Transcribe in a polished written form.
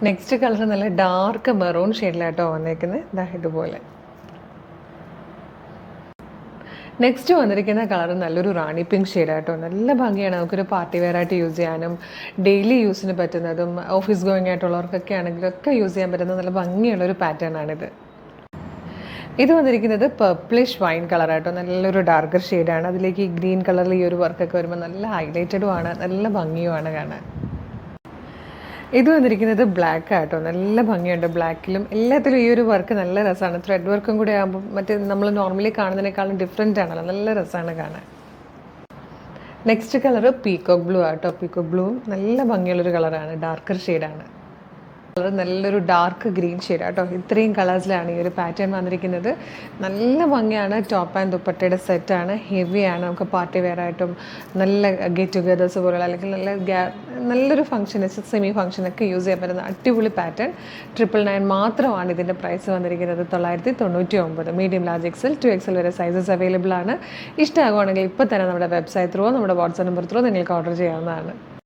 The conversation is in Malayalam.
നെക്സ്റ്റ് കളർ നല്ല ഡാർക്ക് മെറൂൺ ഷെയ്ഡിലായിട്ടോ വന്നേക്കുന്നത്. ഇതാ ഇതുപോലെ. നെക്സ്റ്റ് വന്നിരിക്കുന്ന കളർ നല്ലൊരു റാണി പിങ്ക് ഷെയ്ഡായിട്ടോ. നല്ല ഭംഗിയാണ്, നമുക്കൊരു പാർട്ടി വെയർ ആയിട്ട് യൂസ് ചെയ്യാനും ഡെയിലി യൂസിന് പറ്റുന്നതും ഓഫീസ് ഗോയിങ് ആയിട്ടുള്ളവർക്കൊക്കെ ആണെങ്കിലും ഒക്കെ യൂസ് ചെയ്യാൻ പറ്റുന്ന നല്ല ഭംഗിയുള്ളൊരു പാറ്റേൺ ആണിത്. ഇത് വന്നിരിക്കുന്നത് പർപ്പിളിഷ് വൈൻ കളറായിട്ടോ. നല്ലൊരു ഡാർക്കർ ഷെയ്ഡാണ്. അതിലേക്ക് ഈ ഗ്രീൻ കളറിൽ ഈ ഒരു വർക്കൊക്കെ വരുമ്പോൾ നല്ല ഹൈലൈറ്റഡുമാണ്, നല്ല ഭംഗിയുമാണ് കാണാൻ. ഇത് വന്നിരിക്കുന്നത് ബ്ലാക്ക് ആട്ടോ. നല്ല ഭംഗിയുണ്ട് ബ്ലാക്കിലും എല്ലാത്തിലും. ഈ ഒരു വർക്ക് നല്ല രസമാണ്. ത്രെഡ് വർക്കും കൂടെ ആകുമ്പോൾ മറ്റേ നമ്മൾ നോർമലി കാണുന്നതിനേക്കാളും ഡിഫറെൻ്റ് ആണല്ലോ, നല്ല രസമാണ് കാണാൻ. നെക്സ്റ്റ് കളർ പീക്കോക്ക് ബ്ലൂ ആട്ടോ. പീക്കോക്ക് ബ്ലൂവും നല്ല ഭംഗിയുള്ളൊരു കളറാണ്, ഡാർക്കർ ഷെയ്ഡാണ്. കളർ നല്ലൊരു ഡാർക്ക് ഗ്രീൻ ഷെയ്ഡ് ആട്ടോ. ഇത്രയും കളേഴ്സിലാണ് ഈ ഒരു പാറ്റേൺ വന്നിരിക്കുന്നത്. നല്ല ഭംഗിയാണ്. ടോപ്പ് ആൻഡ് ദുപ്പട്ടയുടെ സെറ്റാണ്, ഹെവിയാണ്. നമുക്ക് പാർട്ടി വെയർ ആയിട്ടും നല്ല ഗെറ്റ് ടുഗദേഴ്സ് പോലുള്ള അല്ലെങ്കിൽ നല്ലൊരു ഫംഗ്ഷൻ, സെമി ഫംഗ്ഷനൊക്കെ യൂസ് ചെയ്യാൻ പറ്റുന്ന അടിപൊളി പാറ്റേൺ. 999 മാത്രമാണ് ഇതിൻ്റെ പ്രൈസ് വന്നിരിക്കുന്നത്. 999. മീഡിയം, ലാർജ്, എക്സൽ, 2XL വരെ സൈസസ് അവൈലബിൾ ആണ്. ഇഷ്ടമാകുവാണെങ്കിൽ ഇപ്പോൾ തന്നെ നമ്മുടെ വെബ്സൈറ്റ് ത്രൂ നമ്മുടെ വാട്സാപ്പ് നമ്പർ ത്രൂ നിങ്ങൾക്ക് ഓർഡർ ചെയ്യാവുന്നതാണ്.